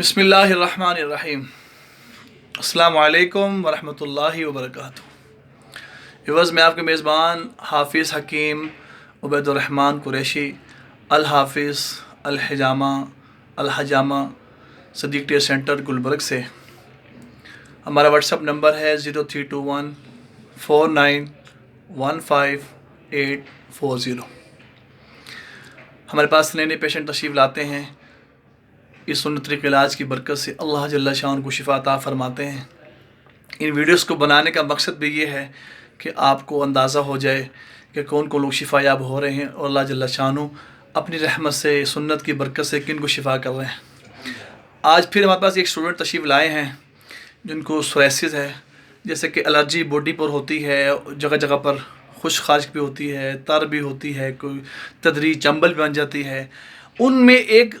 بسم اللہ الرحمن الرحیم۔ السلام علیکم ورحمۃ اللہ وبرکاتہ۔ ویورز، میں آپ کے میزبان حافظ حکیم عبید الرحمن قریشی، الحافظ الحجامہ صدیق ٹیئر سینٹر گلبرگ سے۔ ہمارا واٹس ایپ نمبر ہے 032149154840۔ ہمارے پاس نئے پیشنٹ تشریف لاتے ہیں، اس سنت طریقہ علاج کی برکت سے اللہ جل شان کو شفا عطا فرماتے ہیں۔ ان ویڈیوز کو بنانے کا مقصد بھی یہ ہے کہ آپ کو اندازہ ہو جائے کہ کون کون لوگ شفا یاب ہو رہے ہیں، اور اللہ جل شان اپنی رحمت سے سنت کی برکت سے کن کو شفا کر رہے ہیں۔ آج پھر ہمارے پاس ایک اسٹوڈنٹ تشریف لائے ہیں جن کو سوریسز ہے، جیسے کہ الرجی باڈی پر ہوتی ہے، جگہ جگہ پر خشک خارش بھی ہوتی ہے، تر بھی ہوتی ہے، کوئی تدریج چمبل بھی بن جاتی ہے۔ ان میں ایک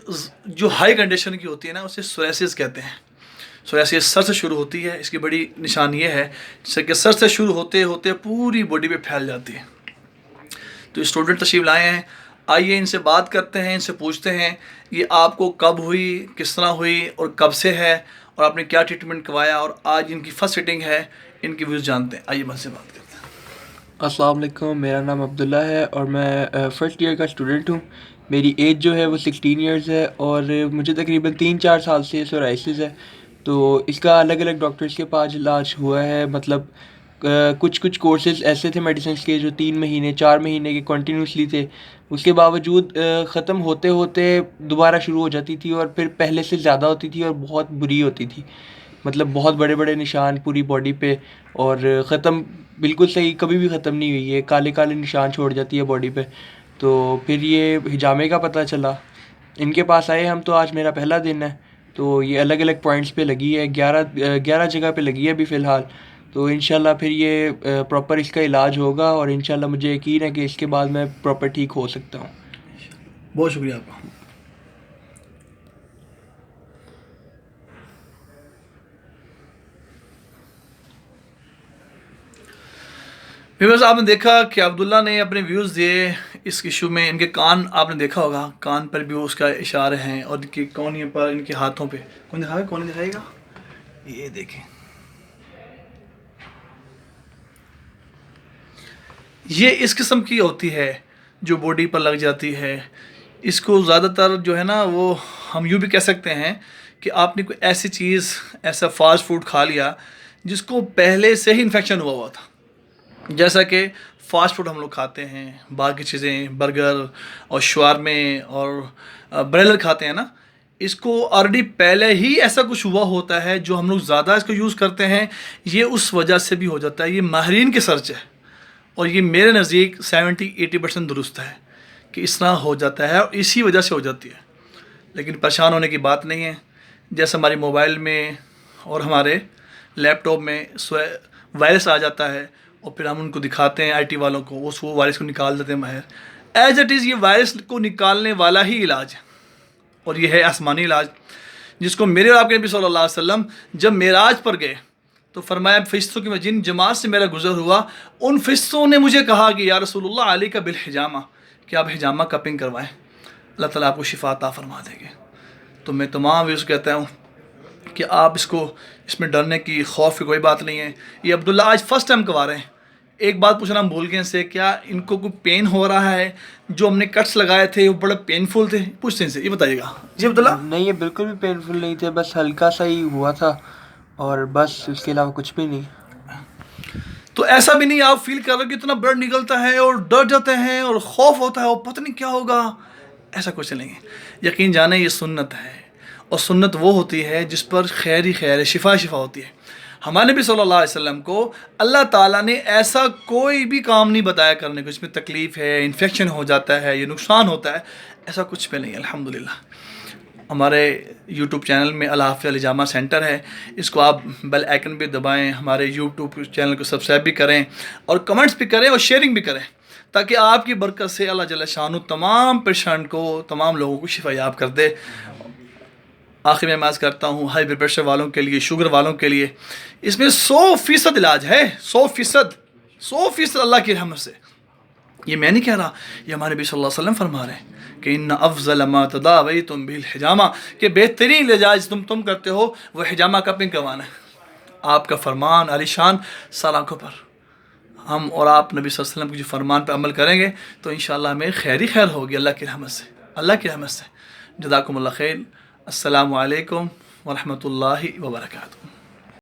جو ہائی کنڈیشن کی ہوتی ہے نا، اسے سوریسز کہتے ہیں۔ سوریسز سر سے شروع ہوتی ہے۔ اس کی بڑی نشان یہ ہے جیسے کہ سر سے شروع ہوتے ہوتے پوری باڈی پہ پھیل جاتی ہے۔ تو اسٹوڈنٹ تشریف لائے ہیں، آئیے ان سے بات کرتے ہیں، ان سے پوچھتے ہیں یہ آپ کو کب ہوئی، کس طرح ہوئی اور کب سے ہے، اور آپ نے کیا ٹریٹمنٹ کروایا، اور آج ان کی فرسٹ سیٹنگ ہے، ان کی ویوز جانتے ہیں۔ آئیے مجھ سے بات کرتے ہیں۔ السلام علیکم، میرا نام عبداللہ ہے اور میں فرسٹ ایئر کا اسٹوڈنٹ ہوں۔ میری ایج جو ہے وہ 16 ایئرز ہے، اور مجھے تقریباً 3-4 سال سے سورائسس ہے۔ تو اس کا الگ الگ ڈاکٹرز کے پاس علاج ہوا ہے، مطلب کچھ کورسز ایسے تھے میڈیسنس کے جو 3 مہینے 4 مہینے کے کنٹینیوسلی تھے، اس کے باوجود ختم ہوتے ہوتے دوبارہ شروع ہو جاتی تھی، اور پھر پہلے سے زیادہ ہوتی تھی اور بہت بری ہوتی تھی، مطلب بہت بڑے بڑے نشان پوری باڈی پہ، اور ختم بالکل صحیح کبھی بھی ختم نہیں ہوئی ہے، کالے کالے نشان چھوڑ جاتی ہے باڈی پہ۔ تو پھر یہ حجامے کا پتہ چلا، ان کے پاس آئے ہم، تو آج میرا پہلا دن ہے۔ تو یہ الگ الگ پوائنٹس پہ لگی ہے، 11 جگہ پہ لگی ہے ابھی فی الحال۔ تو انشاءاللہ پھر یہ پراپر اس کا علاج ہوگا، اور انشاءاللہ مجھے یقین ہے کہ اس کے بعد میں پراپر ٹھیک ہو سکتا ہوں۔ بہت شکریہ آپ کا۔ ویورز، آپ نے دیکھا کہ عبداللہ نے اپنے ویوز دیے اس ایشو میں۔ ان کے کان آپ نے دیکھا ہوگا، کان پر بھی اس کا اشارے ہیں، اور ان کی کونیوں پر، ان کے ہاتھوں پہ کون دکھائے گا، کون دکھائے گا، یہ دیکھیں، یہ اس قسم کی ہوتی ہے جو باڈی پر لگ جاتی ہے۔ اس کو زیادہ تر جو ہے نا، وہ ہم یوں بھی کہہ سکتے ہیں کہ آپ نے کوئی ایسی چیز، ایسا فاسٹ فوڈ کھا لیا جس کو پہلے سے ہی انفیکشن ہوا تھا۔ جیسا کہ فاسٹ فوڈ ہم لوگ کھاتے ہیں، باقی چیزیں برگر اور شوارمے اور بریلر کھاتے ہیں نا، اس کو آلریڈی پہلے ہی ایسا کچھ ہوا ہوتا ہے جو ہم لوگ زیادہ اس کو یوز کرتے ہیں۔ یہ اس وجہ سے بھی ہو جاتا ہے، یہ ماہرین کے سرچ ہے، اور یہ میرے نزدیک 70-80% درست ہے کہ اس طرح ہو جاتا ہے، اور اسی وجہ سے ہو جاتی ہے۔ لیکن پریشان ہونے کی بات نہیں ہے۔ جیسے ہماری موبائل میں اور ہمارے لیپ ٹاپ میں وائرس آ جاتا ہے، اور پھر ہم ان کو دکھاتے ہیں آئی ٹی والوں کو، وہ وائرس کو نکال دیتے ہیں باہر۔ ایز اٹ از یہ وائرس کو نکالنے والا ہی علاج ہے، اور یہ ہے آسمانی علاج، جس کو میرے اور آپ کے نبی صلی اللہ علیہ وسلم جب معراج پر گئے تو فرمایا فرشتوں کی جن جماعت سے میرا گزر ہوا، ان فرشتوں نے مجھے کہا کہ یا رسول اللہ علیہ کا بالحجامہ، کہ آپ حجامہ کپنگ کروائیں، اللہ تعالیٰ آپ کو شفا عطا فرما دیں گے۔ تو میں تمام ویوز کہتا ہوں کہ آپ اس میں ڈرنے کی، خوف کی کوئی بات نہیں ہے۔ یہ عبداللہ آج فرسٹ ٹائم کروا رہے ہیں۔ ایک بات پوچھنا ہم بھول گئے ان سے، کیا ان کو کوئی پین ہو رہا ہے؟ جو ہم نے کٹس لگائے تھے وہ بڑے پینفل تھے؟ پوچھتے ہیں ان سے، یہ بتائیے گا جی عبداللہ۔ نہیں، یہ بالکل بھی پینفل نہیں تھے، بس ہلکا سا ہی ہوا تھا، اور بس اس کے علاوہ کچھ بھی نہیں۔ تو ایسا بھی نہیں آپ فیل کر رہے کہ اتنا بلڈ نکلتا ہے اور ڈر جاتے ہیں اور خوف ہوتا ہے اور پتہ نہیں کیا ہوگا؟ ایسا کچھ نہیں ہے۔ یقین جانیں یہ سنت ہے، اور سنت وہ ہوتی ہے جس پر خیر ہی خیر ہے، شفا شفا ہوتی ہے۔ ہمارے نبی صلی اللہ علیہ وسلم کو اللہ تعالیٰ نے ایسا کوئی بھی کام نہیں بتایا کرنے کو جس میں تکلیف ہے، انفیکشن ہو جاتا ہے، یہ نقصان ہوتا ہے، ایسا کچھ بھی نہیں، الحمدللہ۔ ہمارے یوٹیوب چینل میں الحافظ الحجامہ سینٹر ہے، اس کو آپ بیل آئیکن بھی دبائیں، ہمارے یوٹیوب چینل کو سبسکرائب بھی کریں، اور کمنٹس بھی کریں اور شیئرنگ بھی کریں، تاکہ آپ کی برکت سے اللہ جل شانہ تمام پیشنٹ کو، تمام لوگوں کو شفا یاب کر دے۔ آخر میں عرض کرتا ہوں ہائی بلڈ پریشر والوں کے لیے، شوگر والوں کے لیے اس میں 100% علاج ہے، 100% اللہ کی رحمت سے۔ یہ میں نہیں کہہ رہا، یہ ہمارے نبی صلی اللہ علیہ وسلم فرما رہے ہیں کہ ان افضل ما تداویتم به الحجامہ، کہ بہترین علاج تم کرتے ہو وہ حجامہ کا پنک کروانا ہے۔ آپ کا فرمان علی شان سر آنکھوں پر، ہم اور آپ نبی صلی اللہ علیہ وسلم کے جو فرمان پہ عمل کریں گے تو انشاءاللہ ہمیں خیر ہی خیر ہوگی اللہ کی رحمت سے، اللہ کی رحمت سے۔ جزاکم اللہ خیر، السلام علیکم ورحمۃ اللہ وبرکاتہ۔